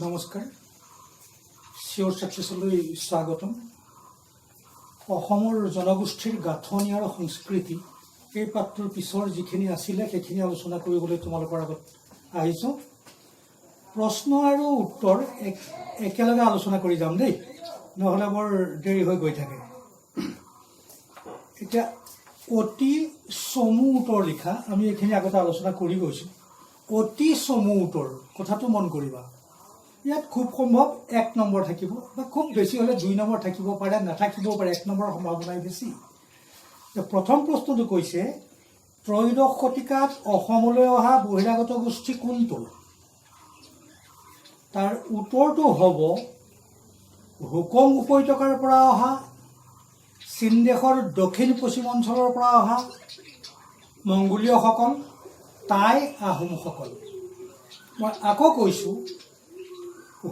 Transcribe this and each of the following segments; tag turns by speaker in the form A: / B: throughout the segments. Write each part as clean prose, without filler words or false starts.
A: নমস্কাৰ চিঅ'ৰ ছাকচেছলৈ স্বাগতম। অসমৰ জনগোষ্ঠীৰ গাঁথনি আৰু সংস্কৃতি এই পাঠটোৰ পিছৰ যিখিনি আছিলে সেইখিনি আলোচনা কৰিবলৈ তোমালোকৰ আগত আহিছোঁ। প্ৰশ্ন আৰু উত্তৰ একেলগে আলোচনা কৰি যাম দেই, নহ'লে বৰ দেৰি হৈ গৈ থাকে। এতিয়া অতি চমু উত্তৰ লিখা, আমি এইখিনি আগতে আলোচনা কৰি গৈছোঁ। অতি চমু উত্তৰ কথাটো মন কৰিবা। ইয়াত খুব সম্ভৱ 1 নম্বৰ থাকিব বা খুব বেছি হ'লে 2 নম্বৰ থাকিব পাৰে, নাথাকিবও পাৰে, 1 নম্বৰৰ সম্ভাৱনাই বেছি। প্ৰথম প্ৰশ্নটো কৈছে, ত্ৰয়োদশ শতিকাত অসমলৈ অহা বহিৰাগত গোষ্ঠী কোনটো? তাৰ উত্তৰটো হ'ব হুকং উপত্যকাৰ পৰা অহা, চীন দেশৰ দক্ষিণ পশ্চিম অঞ্চলৰ পৰা অহা মংগোলীয়সকল, টাই আহোমসকল। মই আকৌ কৈছোঁ,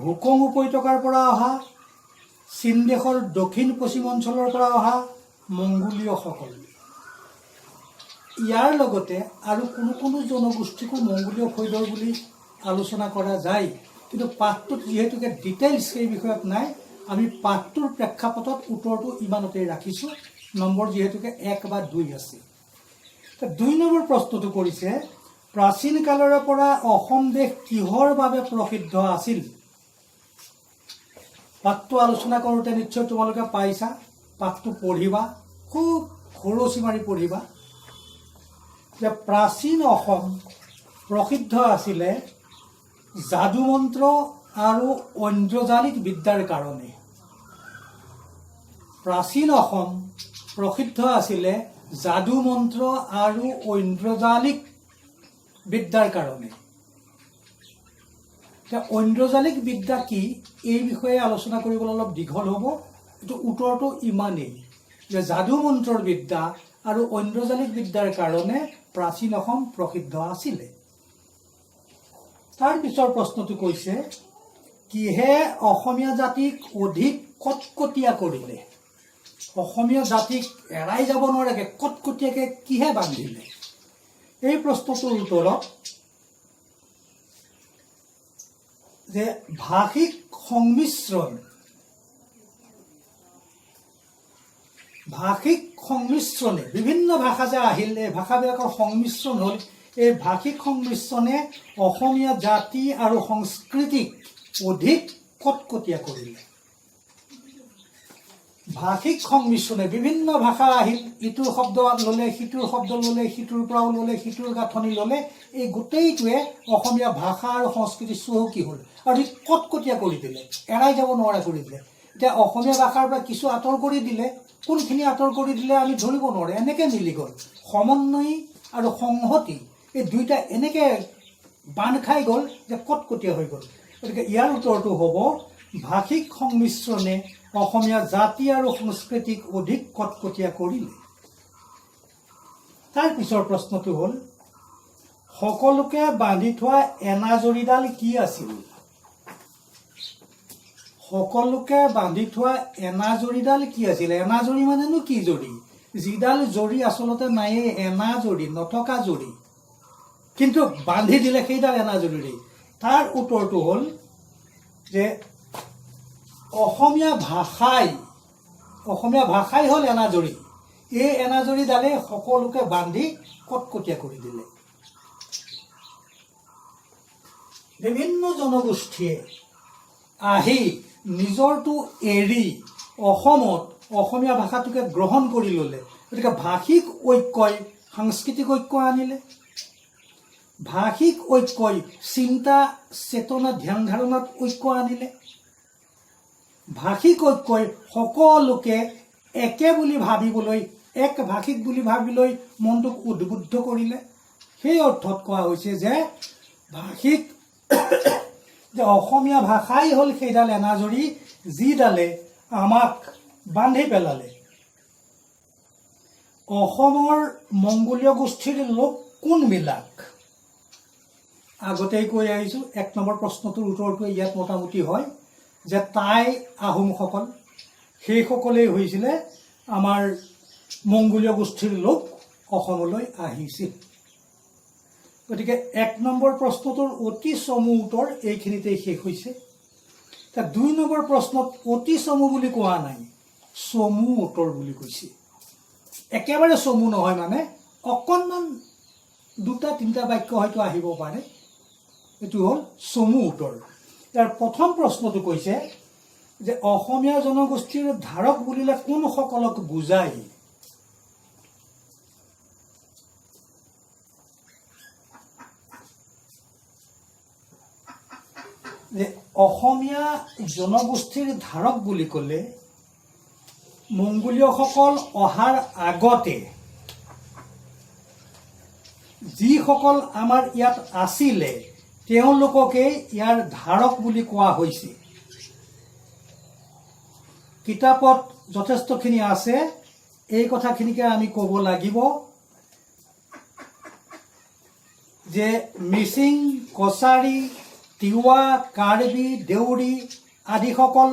A: হুকং উপত্যকাৰ পৰা অহা, চীন দেশৰ দক্ষিণ পশ্চিম অঞ্চলৰ পৰা অহা মংগোলীয়সকল। ইয়াৰ লগতে আৰু কোনো জনগোষ্ঠীকো মংগোলীয় ফৈদৰ বুলি আলোচনা কৰা যায়, কিন্তু পাঠটোত যিহেতুকে ডিটেইলছ সেই বিষয়ত নাই, আমি পাঠটোৰ প্ৰেক্ষাপটত উত্তৰটো ইমানতেই ৰাখিছোঁ। নম্বৰ যিহেতুকে 1 বা 2 আছে। 2 নম্বৰ প্ৰশ্নটো কৰিছে, প্ৰাচীন কালৰে পৰা অসম দেশ কিহৰ বাবে প্ৰসিদ্ধ আছিল? পাঠটো আলোচনা কৰোঁতে নিশ্চয় তোমালোকে পাইছা, পাঠটো পঢ়িবা, খুব খৰচি মাৰি পঢ়িবা যে প্ৰাচীন অসম প্ৰসিদ্ধ আছিলে যাদু মন্ত্ৰ আৰু ঐন্দ্ৰজালিক বিদ্যাৰ কাৰণে। প্ৰাচীন অসম প্ৰসিদ্ধ আছিলে যাদু মন্ত্ৰ আৰু ঐন্দ্ৰজালিক বিদ্যাৰ কাৰণে। ঐন্দ্ৰজালিক বিদ্যা কি এই বিষয়ে আলোচনা কৰিবলৈ অলপ দীঘল হ'ব। কিন্তু উত্তৰটো ইমানেই যে যাদু মন্ত্ৰৰ বিদ্যা আৰু ঐন্দ্ৰজালিক বিদ্যাৰ কাৰণে প্ৰাচীন অসম প্ৰসিদ্ধ আছিলে। তাৰ পিছৰ প্ৰশ্নটো কৈছে, কিহে অসমীয়া জাতিক অধিক কটকটীয়া কৰিলে? অসমীয়া জাতিক এৰাই যাব নোৱাৰাকৈ কটকটীয়াকৈ কিহে বান্ধিলে? এই প্ৰশ্নটোৰ উত্তৰত যে ভাষিক সংমিশ্ৰণে বিভিন্ন ভাষা যে আহিল, এই ভাষাবিলাকৰ সংমিশ্ৰণ হ'ল। এই ভাষিক সংমিশ্ৰণে অসমীয়া জাতি আৰু সংস্কৃতিক অধিক কটকটীয়া কৰিলে। ভাষিক সংমিশ্ৰণে বিভিন্ন ভাষা আহিল, ইটোৰ শব্দ ল'লে, সিটোৰ শব্দ ল'লে, সিটোৰ পৰাও ল'লে, সিটোৰ গাঁথনি ল'লে। এই গোটেইটোৱে অসমীয়া ভাষা আৰু সংস্কৃতি চহকী হ'ল আৰু ই কটকটীয়া কৰি দিলে, এৰাই যাব নোৱাৰা কৰি দিলে। এতিয়া অসমীয়া ভাষাৰ পৰা কিছু আঁতৰ কৰি দিলে, কোনখিনি আঁতৰ কৰি দিলে আমি ধৰিব নোৱাৰোঁ, এনেকৈ মিলি গ'ল। সমন্বয়ী আৰু সংহতি এই দুইটা এনেকৈ বান্ধ খাই গ'ল যে কটকটীয়া হৈ গ'ল। গতিকে ইয়াৰ উত্তৰটো হ'ব ভাষিক সংমিশ্ৰণে অসমীয়া জাতি আৰু সংস্কৃতিক অধিক কটকটীয়া কৰিলে। তাৰ পিছৰ প্ৰশ্নটো হ'ল, সকলোকে বান্ধি থোৱা এনাজৰীডাল কি আছিল? সকলোকে বান্ধি থোৱা এনাজৰীডাল কি আছিল? এনাজৰী মানেনো কি জৰী? যিডাল জৰী আচলতে নায়েই, এনাজৰী, নথকা জৰী, কিন্তু বান্ধি দিলে সেইডাল এনাজৰীৰেই। তাৰ উত্তৰটো হ'ল যে অসমীয়া ভাষাই হ'ল এনাজৰী। এই এনাজৰীডালেই সকলোকে বান্ধি কটকটীয়া কৰি দিলে। বিভিন্ন জনগোষ্ঠীয়ে আহি নিজৰটো এৰি অসমত অসমীয়া ভাষাটোকে গ্ৰহণ কৰি ল'লে। গতিকে ভাষিক ঐক্যই সাংস্কৃতিক ঐক্য আনিলে। ভাষিক ঐক্যই চিন্তা চেতনা ধ্যান ধাৰণাত ঐক্য আনিলে। ভাষিক ঐক্যই সকলোকে একে বুলি ভাবিবলৈ, এক ভাষিক বুলি ভাবিলৈ মনটোক উদ্বুদ্ধ কৰিলে। সেই অৰ্থত কোৱা হৈছে যে ভাষিক যে অসমীয়া ভাষাই হ'ল সেইডাল এনাজৰী যিডালে আমাক বান্ধি পেলালে। অসমৰ মংগোলীয় গোষ্ঠীৰ লোক কোনবিলাক? আগতেই কৈ আহিছোঁ, 1 নম্বৰ প্ৰশ্নটোৰ উত্তৰটো ইয়াত মোটামুটি হয় যে টাই আহোমসকল, সেইসকলেই হৈছিলে আমাৰ মংগোলীয় গোষ্ঠীৰ লোক অসমলৈ আহিছিল। গতিকে 1 নম্বৰ প্ৰশ্নটোৰ অতি চমু উত্তৰ এইখিনিতেই শেষ হৈছে। 2 নম্বৰ প্ৰশ্নত অতি চমু বুলি কোৱা নাই, চমু উত্তৰ বুলি কৈছে। একেবাৰে চমু নহয়, মানে অকণমান 2-3টা বাক্য হয়তো আহিব পাৰে, এইটো হ'ল চমু উত্তৰ। ইয়াৰ প্ৰথম প্ৰশ্নটো কৈছে যে অসমীয়া জনগোষ্ঠীৰ ধাৰক বুলিলে কোনসকলক বুজায়? যে অসমীয়া জনগোষ্ঠীৰ ধাৰক বুলি ক'লে মংগোলীয়সকল অহাৰ আগতে যিসকল আমাৰ ইয়াত আছিলে তেওঁলোককে ইয়াৰ ধাৰক বুলি কোৱা হৈছে। কিতাপত যথেষ্টখিনি আছে, এই কথাখিনিকে আমি ক'ব লাগিব যে মিচিং, কছাৰী, তিৱা, কাৰ্বি, দেউৰী আদিসকল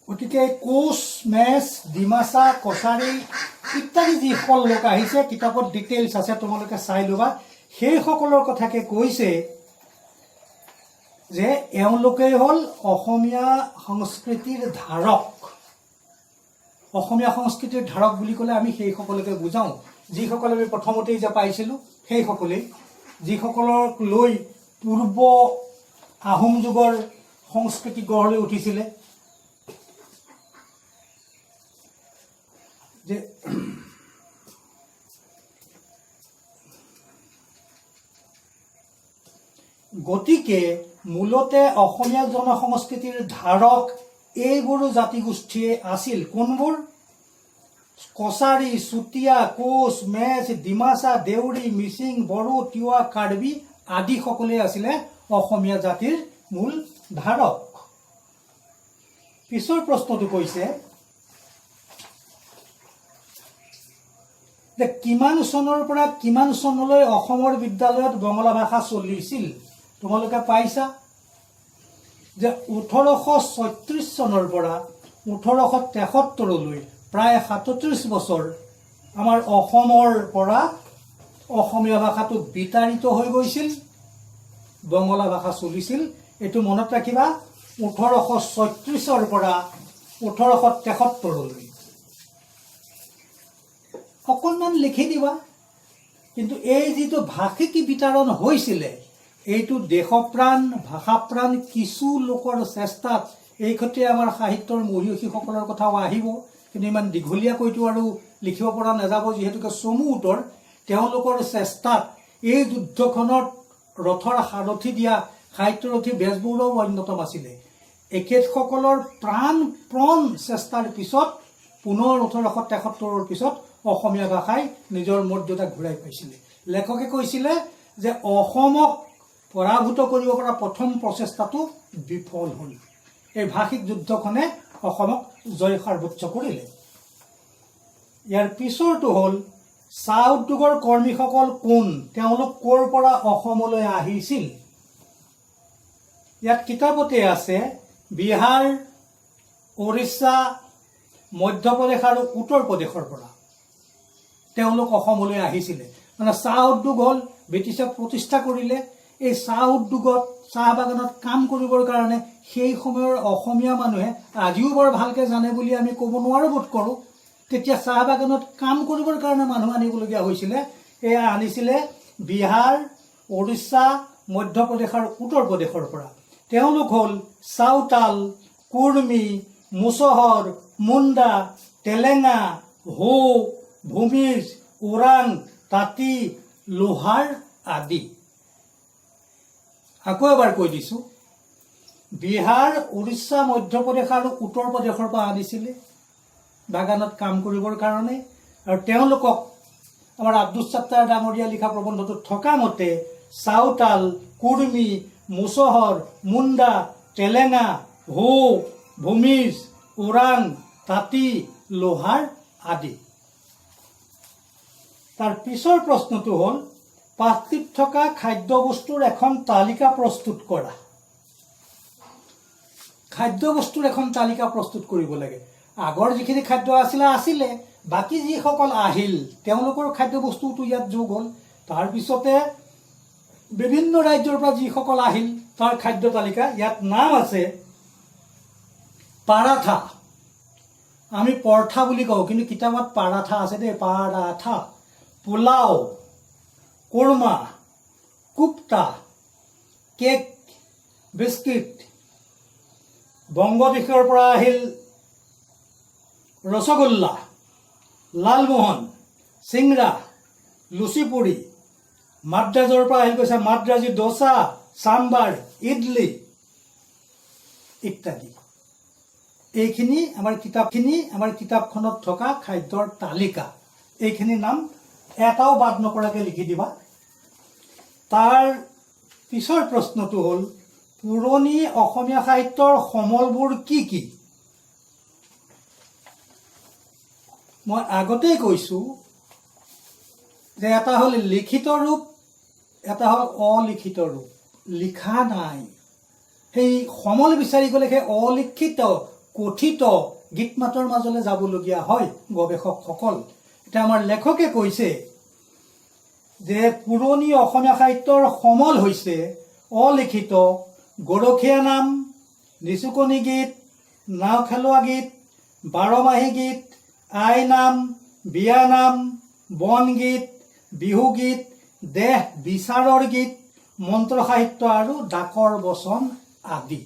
A: গতিকে কোচ, মেচ, ডিমাচা, কছাৰী ইত্যাদি যিসকল লোক আহিছে, কিতাপত ডিটেইলছ আছে, তোমালোকে চাই ল'বা। সেইসকলৰ কথাকে কৈছে যে এওঁলোকেই হ'ল অসমীয়া সংস্কৃতিৰ ধাৰক। অসমীয়া সংস্কৃতিৰ ধাৰক বুলি ক'লে আমি সেইসকলকে বুজাওঁ, যিসকল আমি প্ৰথমতেই যে পাইছিলোঁ সেইসকলেই, যিসকলক লৈ পূৰ্ব আহোম যুগৰ সংস্কৃতি গঢ় লৈ উঠিছিলে। যে গতিকে মূলতে অসমীয়া জনসংস্কৃতিৰ ধাৰক এইবোৰো জাতিগোষ্ঠীয়ে আছিল। কোনবোৰ? কছাৰী, চুতীয়া, কোচ, মেচ, ডিমাচা, দেউৰী, মিচিং, বড়ো, তিৱা, কাৰ্বি আদিসকলেই আছিলে অসমীয়া জাতিৰ মূল ধাৰক। পিছৰ প্ৰশ্নটো কৈছে যে কিমান চনৰ পৰা কিমান চনলৈ অসমৰ বিদ্যালয়ত বঙলা ভাষা চলিছিল? তোমালোকে পাইছা যে 1836 চনৰ পৰা 1873লৈ প্ৰায় 37 বছৰ আমাৰ অসমৰ পৰা অসমীয়া ভাষাটো বিতাড়িত হৈ গৈছিল, বঙলা ভাষা চলিছিল। এইটো মনত ৰাখিবা, 1836ৰ পৰা 1873লৈ। অকণমান লিখি দিবা। কিন্তু এই যিটো ভাষিক বিতৰণ হৈছিলে, এইটো দেশপ্ৰাণ, ভাষাপ্ৰাণ কিছু লোকৰ চেষ্টাত, এই ক্ষেত্ৰে আমাৰ সাহিত্যৰ মহিয়সীসকলৰ কথাও আহিব, কিন্তু ইমান দীঘলীয়াকৈতো আৰু লিখিব পৰা নাযাব, যিহেতুকে চমু উত্তৰ। তেওঁলোকৰ চেষ্টাত এই যুদ্ধখনত ৰথৰ সাৰথি দিয়া সাহিত্যৰথী বেজবৰুৱাও অন্যতম আছিলে। এখেতসকলৰ প্ৰাণপণ চেষ্টাৰ পিছত পুনৰ 1873ৰ পিছত অসমীয়া ভাষাই নিজৰ মৰ্যাদা ঘূৰাই পাইছিলে। লেখকে কৈছিলে যে অসমক পৰাভূত কৰিব পৰা প্ৰথম প্ৰচেষ্টাটো বিফল হ'ল। এই ভাষিক যুদ্ধখনে অসমক জয় সাব্যস্ত কৰিলে। ইয়াৰ পিছৰটো হ'ল চাহ উদ্যোগৰ কৰ্মীসকল কোন? তেওঁলোক ক'ৰ পৰা অসমলৈ আহিছিল? ইয়াত কিতাপতে আছে বিহাৰ, উৰিষ্যা, মধ্যপ্ৰদেশ আৰু উত্তৰ প্ৰদেশৰ পৰা তেওঁলোক অসমলৈ আহিছিলে। মানে চাহ উদ্যোগ হ'ল, ব্ৰিটিছে প্ৰতিষ্ঠা কৰিলে। এই চাহ উদ্যোগত, চাহ বাগানত কাম কৰিবৰ কাৰণে সেই সময়ৰ অসমীয়া মানুহে আজিও বৰ ভালকৈ জানে বুলি আমি ক'ব নোৱাৰোঁ বোধ কৰোঁ। তেতিয়া চাহ বাগানত কাম কৰিবৰ কাৰণে মানুহ আনিবলগীয়া হৈছিলে। এয়া আনিছিলে বিহাৰ, উৰিষ্যা, মধ্যপ্ৰদেশ আৰু উত্তৰ প্ৰদেশৰ পৰা। তেওঁলোক হ'ল চাওতাল, কুৰ্মী, মুছহৰ, মুণ্ডা, তেলেঙা, হো, ভূমিজ, ওৰাং, তাঁতী, লোহাৰ আদি। আকৌ এবাৰ কৈ দিছোঁ, বিহাৰ, উৰিষ্যা, মধ্যপ্ৰদেশ আৰু উত্তৰ প্ৰদেশৰ পৰা আনিছিলে বাগানত কাম কৰিবৰ কাৰণে। আৰু তেওঁলোকক আমাৰ আব্দুছ ছাত্তাৰ ডাঙৰীয়া লিখা প্ৰবন্ধটোত থকা মতে চাউতাল, কুৰ্মী, মুছহৰ, মুণ্ডা, তেলেঙা, হো, ভূমিজ, ওৰাং, তাঁতী, লোহাৰ আদি। তাৰ পিছৰ প্ৰশ্নটো হ'ল পাঠটিত থকা খাদ্যবস্তুৰ এখন তালিকা প্ৰস্তুত কৰা। খাদ্যবস্তুৰ এখন তালিকা প্ৰস্তুত কৰিব লাগে। আগৰ যিখিনি খাদ্য আছিলে, বাকী যিসকল আহিল তেওঁলোকৰ খাদ্যবস্তুটো ইয়াত যোগ হ'ল। তাৰপিছতে বিভিন্ন ৰাজ্যৰ পৰা যিসকল আহিল তাৰ খাদ্য তালিকা ইয়াত নাম আছে পাৰাঠা, আমি পৰঠা বুলি কওঁ কিন্তু কিতাপত পাৰাঠা আছে দেই, পাৰাঠা, পোলাও, কোৰমা, কুপ্তা, কেক, বিস্কিট, বংগদেশৰ পৰা আহিল ৰসগোল্লা, লালমোহন, চিংৰা, লুচিপুৰি, মাদ্ৰাজৰ পৰা আহিল কৈছে মাদ্ৰাজী দোচা, চাম্বাৰ, ইডলি ইত্যাদি। এইখিনি আমাৰ কিতাপখনত থকা খাদ্যৰ তালিকা। এইখিনি নাম এটাও বাদ নকৰাকৈ লিখি দিবা। তাৰ পিছৰ প্ৰশ্নটো হ'ল পুৰণি অসমীয়া সাহিত্যৰ সমলবোৰ কি কি? মই আগতেই কৈছোঁ যে এটা হ'ল লিখিত ৰূপ, এটা হ'ল অলিখিত ৰূপ। লিখা নাই, সেই সমল বিচাৰি গ'লে সেই অলিখিত কথিত গীত মাতৰ মাজলৈ যাবলগীয়া হয় গৱেষকসকল। এতিয়া আমাৰ লেখকে কৈছে যে পুৰণি অসমীয়া সাহিত্যৰ সমল হৈছে অলিখিত গৰখীয়া নাম, নিচুকনি গীত, নাও খেলোৱা গীত, বাৰমাহী গীত, আই নাম, বিয়া নাম, বনগীত, বিহুগীত, দেহ বিচাৰৰ গীত, মন্ত্ৰ সাহিত্য আৰু ডাকৰ বচন আদি।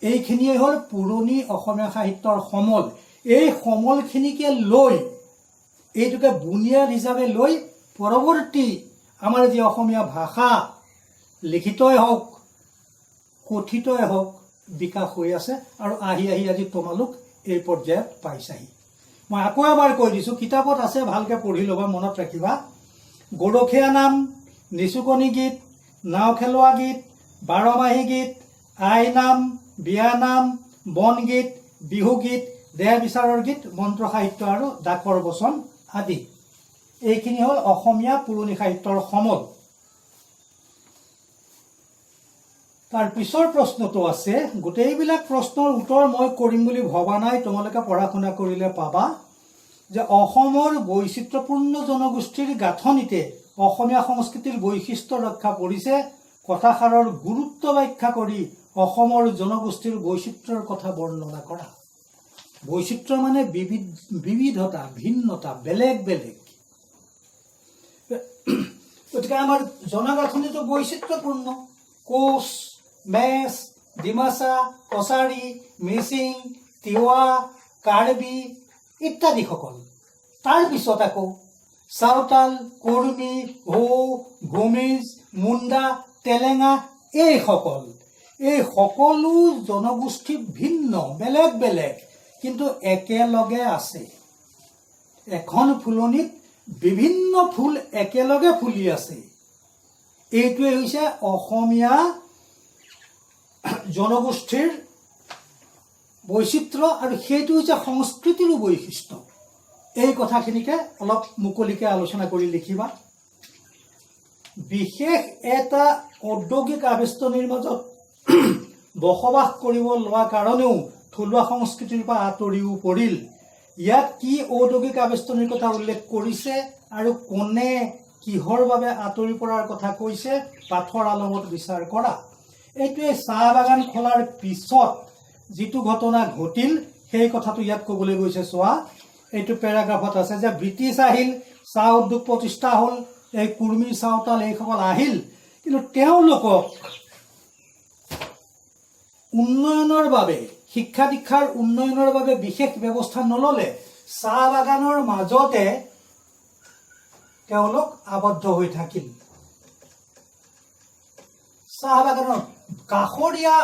A: এইখিনিয়ে হ'ল পুৰণি অসমীয়া সাহিত্যৰ সমল। এই সমলখিনিকে লৈ, এইটোকে বুনিয়াদ হিচাপে লৈ পৰৱৰ্তী আমাৰ যি অসমীয়া ভাষা লিখিতই হওক কথিতই হওক বিকাশ হৈ আছে আৰু আহি আজি তোমালোক এই পৰ্যায়ত পাইছাহি। মই আকৌ এবাৰ কৈ দিছোঁ, কিতাপত আছে, ভালকৈ পঢ়ি ল'বা, মনত ৰাখিবা। গৰখীয়া নাম, নিচুকনি গীত, নাও খেলোৱা গীত, বাৰমাহী গীত, আই নাম, বিয়া নাম, বনগীত, বিহুগীত, দেহ বিচাৰৰ গীত, মন্ত্ৰ সাহিত্য আৰু ডাকৰ বচন আদি। এইখিনি হ'ল অসমীয়া পুৰণি সাহিত্যৰ সমল। তাৰ পিছৰ প্ৰশ্নটো আছে, গোটেইবিলাক প্ৰশ্নৰ উত্তৰ মই কৰিম বুলি ভবা নাই, তোমালোকে পঢ়া শুনা কৰিলে পাবা, যে অসমৰ বৈচিত্ৰ্যপূৰ্ণ জনগোষ্ঠীৰ গাঁথনিতে অসমীয়া সংস্কৃতিৰ বৈশিষ্ট্য ৰক্ষা পৰিছে। কথাষাৰৰ গুৰুত্ব ব্যাখ্যা কৰি অসমৰ জনগোষ্ঠীৰ বৈচিত্ৰ্যৰ কথা বৰ্ণনা কৰা। বৈচিত্ৰ্য মানে বিবিধতা, ভিন্নতা, বেলেগ বেলেগ। গতিকে আমাৰ জনগাঁথনিটো বৈচিত্ৰ্যপূৰ্ণ। কোচ, মেচ, ডিমাচা, কছাৰী, মিচিং, তিৱা, কাৰ্বি ইত্যাদিসকল। তাৰপিছত আকৌ চাউতাল, কুৰ্মী, হো, ভূমিজ, মুণ্ডা, তেলেঙা এইসকল। এই সকলো জনগোষ্ঠী ভিন্ন, বেলেগ বেলেগ, কিন্তু একেলগে আছে। এখন ফুলনিত বিভিন্ন ফুল একেলগে ফুলি আছে। এইটোৱে হৈছে অসমীয়া জনগোষ্ঠীৰ বৈচিত্ৰ্য আৰু সেইটো হৈছে সংস্কৃতিৰো বৈশিষ্ট্য। এই কথাখিনিকে অলপ মুকলিকৈ আলোচনা কৰি লিখিবা। বিশেষ এটা ঔদ্যোগিক আবেষ্টনীৰ মাজত বসবাস কৰিব লোৱা কাৰণেও থলুৱা সংস্কৃতিৰ পৰা আঁতৰিও পৰিল। ইয়াত কি ঔদ্যোগিক আবেষ্টনীৰ কথা উল্লেখ কৰিছে আৰু কোনে কিহৰ বাবে আঁতৰি পৰাৰ কথা কৈছে পাঠৰ আলমত বিচাৰ কৰা। এইটোৱে চাহ বাগান খোলাৰ পিছত যিটো ঘটনা ঘটিল সেই কথাটো ইয়াত ক'বলৈ গৈছে। চোৱা, এইটো পেৰাগ্ৰাফত আছে যে ব্ৰিটিছ আহিল, চাহ উদ্যোগ প্ৰতিষ্ঠা হ'ল, এই কুৰ্মী, চাউতাল এইসকল আহিল, কিন্তু তেওঁলোকক উন্নয়নৰ বাবে, শিক্ষা দীক্ষাৰ উন্নয়নৰ বাবে বিশেষ ব্যৱস্থা নল'লে। চাহ বাগানৰ মাজতে তেওঁলোক আবদ্ধ হৈ থাকিল। চাহ বাগানৰ কাষৰীয়া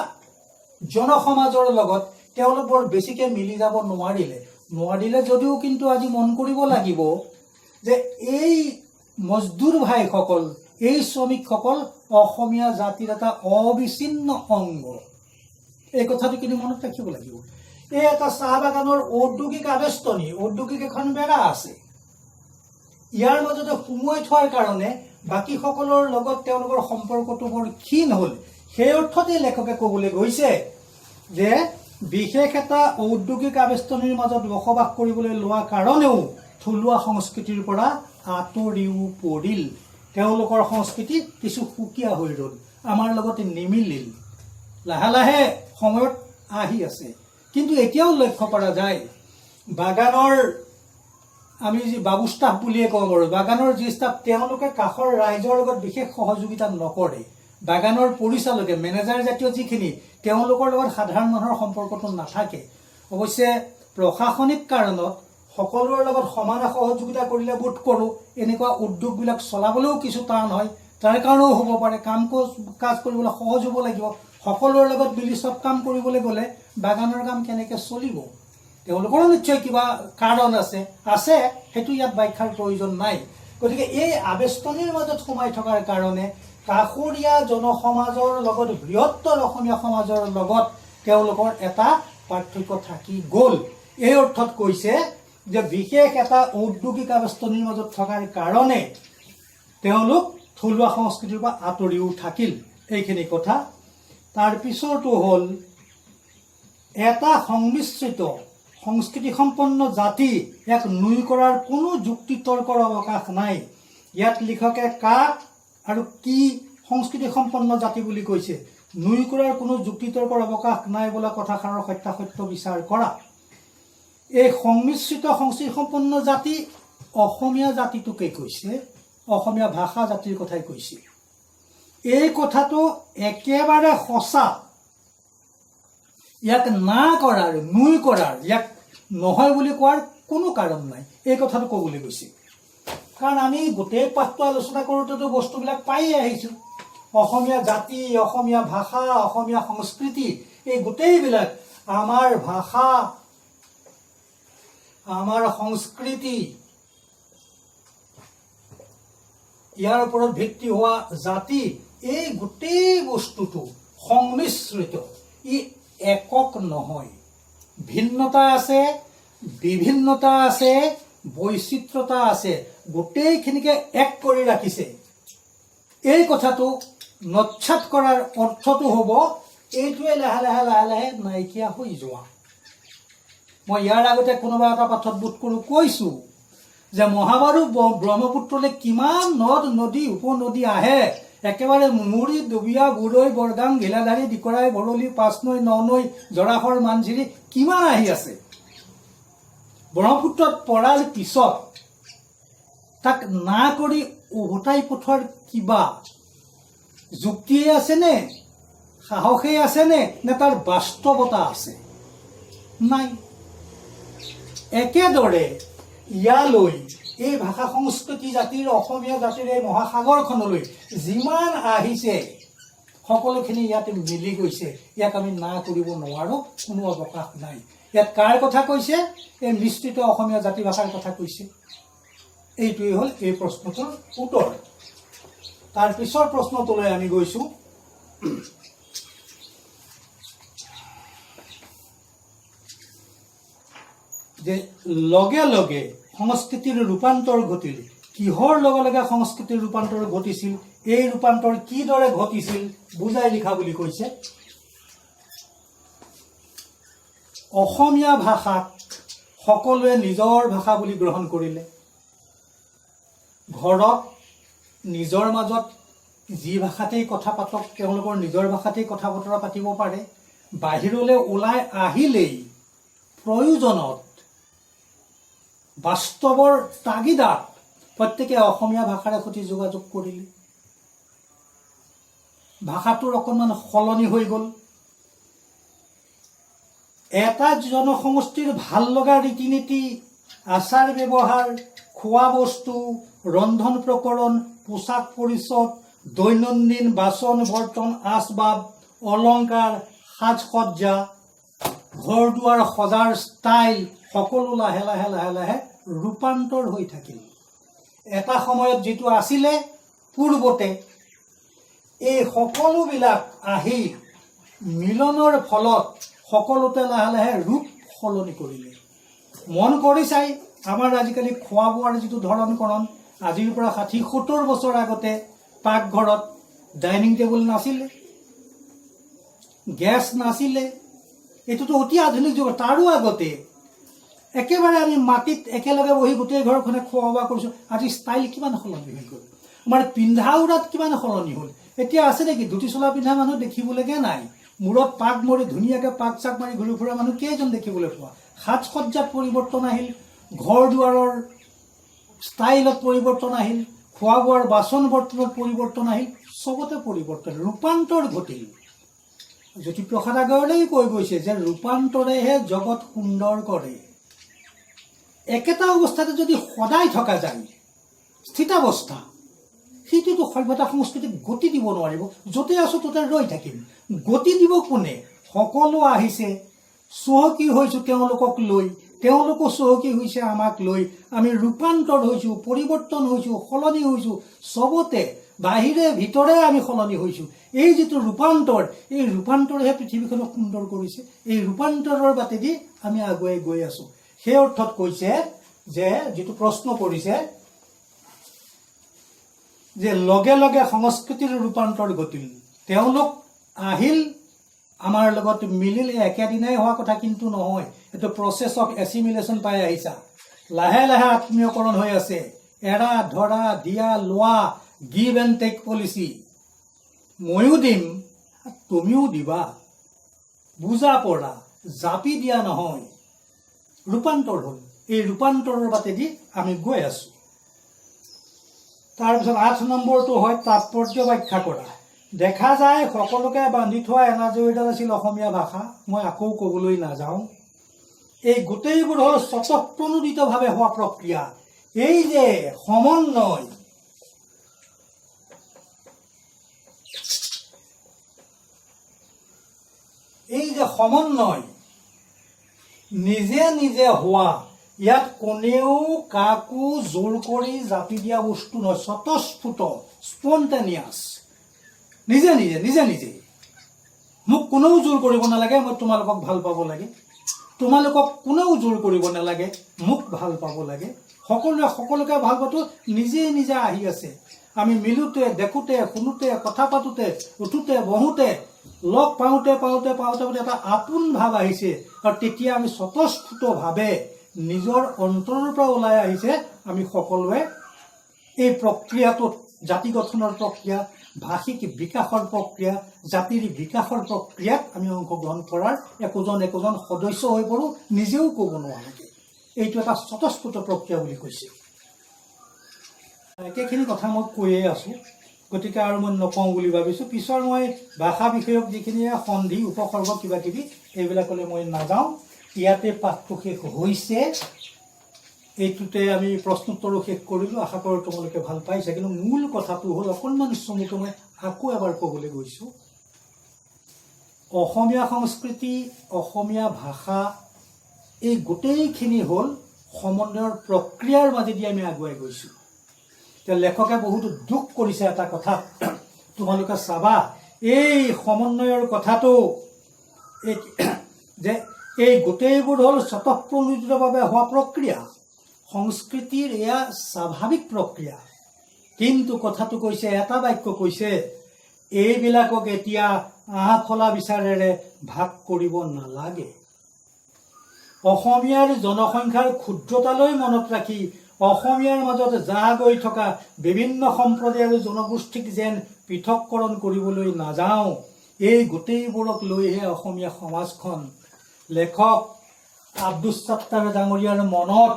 A: জনসমাজৰ লগত তেওঁলোক বৰ বেছিকৈ মিলি যাব নোৱাৰিলে যদিও কিন্তু আজি মন কৰিব লাগিব যে এই মজদুৰ ভাইসকল, এই শ্ৰমিকসকল অসমীয়া জাতিৰ এটা অবিচ্ছিন্ন অংগ। এই কথাটো কিন্তু মনত ৰাখিব লাগিব। এই এটা চাহ বাগানৰ ঔদ্যোগিক আবেষ্টনী, ঔদ্যোগিক এখন বেৰা আছে। ইয়াৰ মাজতে সুমুৱাই থোৱাৰ কাৰণে বাকীসকলৰ লগত তেওঁলোকৰ সম্পৰ্কটো বৰ ক্ষীণ হ'ল। সেই অৰ্থতে লেখকে ক'বলৈ গৈছে যে বিশেষ এটা ঔদ্যোগিক আবেষ্টনীৰ মাজত বসবাস কৰিবলৈ লোৱা কাৰণেও থলুৱা সংস্কৃতিৰ পৰা আঁতৰিও পৰিল। তেওঁলোকৰ সংস্কৃতি কিছু সুকীয়া হৈ ৰ'ল, আমাৰ লগতে নিমিলিল। লাহে লাহে সময়ত আহি আছে, কিন্তু এতিয়াও লক্ষ্য কৰা যায় বাগানৰ আমি যি বাবু ষ্টাফ বুলিয়ে ক'ব পাৰোঁ, বাগানৰ যি ষ্টাফ তেওঁলোকে কাষৰ ৰাইজৰ লগত বিশেষ সহযোগিতা নকৰে। বাগানৰ পৰিচালকে, মেনেজাৰ জাতীয় যিখিনি, তেওঁলোকৰ লগত সাধাৰণ মানুহৰ সম্পৰ্কটো নাথাকে। অৱশ্যে প্ৰশাসনিক কাৰণত সকলোৰে লগত সমানে সহযোগিতা কৰিলে বোধ কৰোঁ এনেকুৱা উদ্যোগবিলাক চলাবলৈও কিছু টান হয়। তাৰ কাৰণেও হ'ব পাৰে, কাজ কৰিবলৈ সহজ হ'ব লাগিব। সকলোৰে লগত মিলি চব কাম কৰিবলৈ গ'লে বাগানৰ কাম কেনেকৈ চলিব? তেওঁলোকৰো নিশ্চয় কিবা কাৰণ আছে, সেইটো ইয়াত ব্যাখ্যাৰ প্ৰয়োজন নাই। গতিকে এই আবেষ্টনীৰ মাজত সোমাই থকাৰ কাৰণে কাষৰীয়া জনসমাজৰ লগত, বৃহত্তৰ অসমীয়া সমাজৰ লগত তেওঁলোকৰ এটা পাৰ্থক্য থাকি গ'ল। এই অৰ্থত কৈছে যে বিশেষ এটা ঔদ্যোগিক আবেষ্টনীৰ মাজত থকাৰ কাৰণে তেওঁলোক থলুৱা সংস্কৃতিৰ পৰা আঁতৰিও থাকিল। এইখিনি কথা। তাৰ পিছৰটো হ'ল এটা সংমিশ্ৰিত সংস্কৃতিসম্পন্ন জাতি ইয়াক নুই কৰাৰ কোনো যুক্তি তৰ্কৰ অৱকাশ নাই। ইয়াত লিখকে কাক আৰু কি সংস্কৃতিসম্পন্ন জাতি বুলি কৈছে, নুই কৰাৰ কোনো যুক্তি তৰ্কৰ অৱকাশ নাই বোলা কথাষাৰৰ সত্যাসত্য বিচাৰ কৰা। এই সংমিশ্ৰিত সংস্কৃতিসম্পন্ন জাতি অসমীয়া জাতিটোকে কৈছে, অসমীয়া ভাষা জাতিৰ কথাই কৈছে। এই কথাটো একেবাৰে সঁচা। ইয়াক না কৰাৰ, নুই কৰাৰ, ইয়াক নহয় বুলি কোৱাৰ কোনো কাৰণ নাই। এই কথাটো ক'বলৈ গৈছে। কাৰণ আমি গোটেই পাঠটো আলোচনা কৰোঁতেতো বস্তুবিলাক পায়ে আহিছোঁ। অসমীয়া জাতি, অসমীয়া ভাষা, অসমীয়া সংস্কৃতি, এই গোটেইবিলাক আমাৰ ভাষা, আমাৰ সংস্কৃতি, ইয়াৰ ওপৰত ভিত্তি হোৱা জাতি, এই গোটেই বস্তুটো সংমিশ্ৰিত। ই একক নহয়, ভিন্নতা আছে, বিভিন্নতা আছে, বৈচিত্ৰতা আছে, গোটেইখিনিকে এক কৰি ৰাখিছে। এই কথাটো নচ্ছাত কৰাৰ অৰ্থটো হ'ব এইটোৱে লাহে লাহে লাহে লাহে নাইকিয়া হৈ যোৱা। মই ইয়াৰ আগতে কোনোবা এটা পাঠত বোধ কৰোঁ কৈছোঁ যে মহাবাৰু ব্ৰহ্মপুত্ৰলৈ কিমান নদ নদী উপনদী আহে, একেবাৰে মুমুৰি, ডুবিয়া, বুৰৈ, বৰগাং, ঘিলাধাৰী, দিকৰাই, ভৰলী, পাঁচনৈ, ননৈ, জৰাখৰ, মানঝিৰি কিমান আহি আছে। ব্ৰহ্মপুত্ৰত পৰাৰ পিছত তাক না কৰি উভতাই পঠোৱাৰ কিবা যুক্তিয়ে আছেনে, সাহসেই আছেনে, নে তাৰ বাস্তৱতা আছে? নাই। একেদৰে ইয়ালৈ এই ভাষা সংস্কৃতি জাতিৰ, অসমীয়া জাতিৰ এই মহাসাগৰখনলৈ যিমান আহিছে সকলোখিনি ইয়াতে মিলি গৈছে। ইয়াক আমি না কৰিব নোৱাৰোঁ, কোনো অৱকাশ নাই। ইয়াত কাৰ কথা কৈছে? এই মিশ্ৰিত অসমীয়া জাতি ভাষাৰ কথা কৈছে। এইটোৱেই হ'ল এই প্ৰশ্নটোৰ উত্তৰ। তাৰ পিছৰ প্ৰশ্নটোলৈ আমি গৈছোঁ। যে লগে লগে সংস্কৃতিৰ ৰূপান্তৰ ঘটিল। কিহৰ লগে লগে সংস্কৃতিৰ ৰূপান্তৰ ঘটিছিল, এই ৰূপান্তৰ কিদৰে ঘটিছিল বুজাই লিখা বুলি কৈছে। অসমীয়া ভাষাক সকলোৱে নিজৰ ভাষা বুলি গ্ৰহণ কৰিলে। ঘৰত নিজৰ মাজত যি ভাষাতেই কথা পাতক, তেওঁলোকৰ নিজৰ ভাষাতেই কথা বতৰা পাতিব পাৰে। বাহিৰলৈ ওলাই আহিলেই প্ৰয়োজনত, বাস্তৱৰ তাগিদাত প্ৰত্যেকে অসমীয়া ভাষাৰে সৈতে যোগাযোগ কৰিলে। ভাষাটোৰ অকণমান সলনি হৈ গ'ল। এটা জনসমষ্টিৰ ভাল লগা ৰীতি নীতি, আচাৰ ব্যৱহাৰ, খোৱা বস্তু, ৰন্ধন প্ৰকৰণ, পোচাক পৰিচ্ছদ, দৈনন্দিন বাচন বৰ্তন, আচবাব, অলংকাৰ, সাজ সজ্জা, ঘৰ দুৱাৰ সজাৰ ষ্টাইল সকলো লাহে লাহে লাহে লাহে ৰূপান্তৰ হৈ থাকিল। এটা সময়ত যিটো আছিলে পূৰ্বতে এই সকলোবিলাক আহি মিলনৰ ফলত সকলোতে লাহে লাহে ৰূপ সলনি কৰিলে। মন কৰি চাই আমাৰ আজিকালি খোৱা বোৱাৰ যিটো ধৰণকৰণ, আজিৰ পৰা ৬০-৭০ বছৰ আগতে পাকঘৰত ডাইনিং টেবুল নাছিলে, গেছ নাছিলে, এইটোতো অতি আধুনিক যুগ। তাৰো আগতে একেবাৰে আমি মাটিত একেলগে বহি গোটেই ঘৰখনে খোৱা বোৱা কৰিছোঁ। আজি ষ্টাইল কিমান সলনি হৈ গ'ল, আমাৰ পিন্ধা উৰাত কিমান সলনি হ'ল। এতিয়া আছে নেকি ধুতি চোলা পিন্ধা মানুহ দেখিবলৈকে নাই। মূৰত পাক মৰি ধুনীয়াকৈ পাক চাক মাৰি ঘূৰি ফুৰা মানুহ কেইজন দেখিবলৈ পোৱা। সাজ সজ্জাত পৰিৱৰ্তন আহিল, ঘৰ দুৱাৰৰ ষ্টাইলত পৰিৱৰ্তন আহিল, খোৱা বোৱাৰ বাচন বৰ্তনত পৰিৱৰ্তন আহিল, চবতে পৰিৱৰ্তন, ৰূপান্তৰ ঘটিল। জ্যোতিপ্ৰসাদ আগৰৱালাই কৈ গৈছে যে ৰূপান্তৰেহে জগত সুন্দৰ কৰে। একেটা অৱস্থাতে যদি সদায় থকা যায়, স্থিতাৱস্থা, সেইটোতো সভ্যতা সংস্কৃতিক গতি দিব নোৱাৰিব। য'তে আছোঁ ত'তে ৰৈ থাকিম। গতি দিব কোনে? সকলো আহিছে, চহকী হৈছোঁ তেওঁলোকক লৈ, তেওঁলোকো চহকী হৈছে আমাক লৈ। আমি ৰূপান্তৰ হৈছোঁ, পৰিৱৰ্তন হৈছোঁ, সলনি হৈছোঁ, চবতে বাহিৰে ভিতৰে আমি সলনি হৈছোঁ। এই যিটো ৰূপান্তৰ, এই ৰূপান্তৰেহে পৃথিৱীখনক সুন্দৰ কৰিছে। এই ৰূপান্তৰৰ বাটেদি আমি আগুৱাই গৈ আছোঁ। সেই অৰ্থত কৈছে যে যিটো প্ৰশ্ন কৰিছে যে লগে লগে সংস্কৃতিৰ ৰূপান্তৰ ঘটিল, তেওঁলোক আহিল, আমাৰ লগত মিলিল, একেদিনাই হোৱা কথা কিন্তু নহয়। এইটো প্ৰচেছ অফ এছিমিলেশ্যন পাই আহিছা। লাহে লাহে আত্মীয়কৰণ হৈ আছে। এৰা ধৰা, দিয়া লোৱা, গিভ এণ্ড টেক পলিচি। ময়ো দিম, তুমিও দিবা, বুজা পৰা, জাপি দিয়া নহয়। ৰূপান্তৰ হ'ল। এই ৰূপান্তৰৰ বাটেদি আমি গৈ আছোঁ। তাৰপিছত ৮ নম্বৰটো হয় তাৎপৰ্য ব্যাখ্যা কৰা। দেখা যায় সকলোকে বান্ধি থোৱা এনাজৰীডাল আছিল অসমীয়া ভাষা। মই আকৌ ক'বলৈ নাযাওঁ। এই গোটেইবোৰ হ'ল স্বতঃপ্ৰণোদিতভাৱে হোৱা প্ৰক্ৰিয়া। এই যে সমন্বয়, এই যে সমন্বয় নিজে নিজে হোৱা, ইয়াত কোনেও কাকো জোৰ কৰি জাপি দিয়া বস্তু নহয়। স্বতঃস্ফূৰ্ত, স্পণ্টেনিয়াছ, নিজে নিজে নিজে নিজে। মোক কোনেও জোৰ কৰিব নালাগে মই তোমালোকক ভাল পাব লাগে, তোমালোকক কোনেও জোৰ কৰিব নালাগে মোক ভাল পাব লাগে। সকলোৱে সকলোকে ভাল পোৱাটো নিজে নিজে আহি আছে। আমি মিলোতে, দেখোঁতে, শুনোতে, কথা পাতোতে, উঠোতে, বহোতে, লগ পাওঁতে পাওঁতে পাওঁতে এটা আপোন ভাৱ আহিছে। আৰু তেতিয়া আমি স্বতঃস্ফূৰ্তভাৱে নিজৰ অন্তৰৰ পৰা ওলাই আহিছে আমি সকলোৱে এই প্ৰক্ৰিয়াটোত, জাতি গঠনৰ প্ৰক্ৰিয়া, ভাষিক বিকাশৰ প্ৰক্ৰিয়া, জাতিৰ বিকাশৰ প্ৰক্ৰিয়াত আমি অংশগ্ৰহণ কৰাৰ একোজন সদস্য হৈ পৰোঁ, নিজেও ক'ব নোৱাৰাকৈ। এইটো এটা স্বতঃস্ফূৰ্ত প্ৰক্ৰিয়া বুলি কৈছে। একেখিনি কথা মই কৈয়ে আছোঁ, গতিকে আৰু মই নকওঁ বুলি ভাবিছোঁ। পিছৰ মই ভাষা বিষয়ক যিখিনি সন্ধি, উপসৰ্গ কিবা কিবি এইবিলাকলৈ মই নাযাওঁ। ইয়াতে পাঠটো শেষ হৈছে। এইটোতে আমি প্ৰশ্নোত্তৰো শেষ কৰিলোঁ। আশা কৰোঁ তোমালোকে ভাল পাইছে। কিন্তু মূল কথাটো হ'ল অকণমান চমুকৈ মই আকৌ এবাৰ ক'বলৈ গৈছোঁ। অসমীয়া সংস্কৃতি, অসমীয়া ভাষা, এই গোটেইখিনি হ'ল সমন্বয়ৰ প্ৰক্ৰিয়াৰ মাজেদি আমি আগুৱাই গৈছোঁ। এতিয়া লেখকে বহুতো দুখ কৰিছে এটা কথাত, তোমালোকে চাবা এই সমন্বয়ৰ কথাটো যে এই গোটেইবোৰ হ'ল স্বতঃপ্ৰণোদিতভাৱে হোৱা প্ৰক্ৰিয়া। সংস্কৃতিৰ এয়া স্বাভাৱিক প্ৰক্ৰিয়া। কিন্তু কথাটো কৈছে, এটা বাক্য কৈছে, এইবিলাকক এতিয়া আঁফলা বিচাৰেৰে ভাগ কৰিব নালাগে। অসমীয়াৰ জনসংখ্যাৰ ক্ষুদ্ৰতালৈ মনত ৰাখি অসমীয়াৰ মাজত যা গৈ থকা বিভিন্ন সম্প্ৰদায় আৰু জনগোষ্ঠীক যেন পৃথককৰণ কৰিবলৈ নাযাওঁ। এই গোটেইবোৰক লৈহে অসমীয়া সমাজখন। লেখক আব্দুছ ছাত্তাৰ ডাঙৰীয়াৰ মনত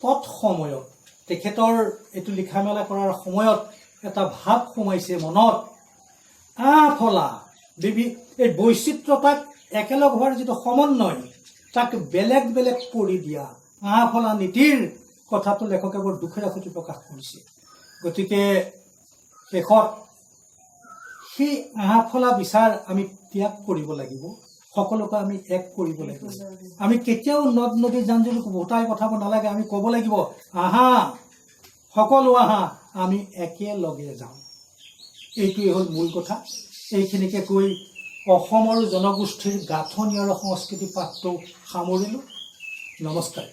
A: তৎসময়ত, তেখেতৰ এইটো লিখা মেলা কৰাৰ সময়ত এটা ভাৱ সোমাইছে মনত। আঁফলা এই বৈচিত্ৰতাক একেলগ হোৱাৰ যিটো সমন্বয়, তাক বেলেগ বেলেগ কৰি দিয়া আঁফলা নীতিৰ কথাটো লেখকে বৰ দুখেৰে সৈতে প্ৰকাশ কৰিছে। গতিকে শেষত সেই আঁফলা বিচাৰ আমি ত্যাগ কৰিব লাগিব। সকলোকে আমি এক কৰিব লাগিব। আমি কেতিয়াও নদ নদী জান জুৰি গোটাই পঠাব নালাগে। আমি ক'ব লাগিব, আহা সকলো আহা আমি একেলগে যাওঁ। এইটোৱেই হ'ল মূল কথা। এইখিনিকে কৈ অসমৰ জনগোষ্ঠীৰ গাঁথনি আৰু সংস্কৃতি পাঠটো সামৰিলোঁ। নমস্কাৰ।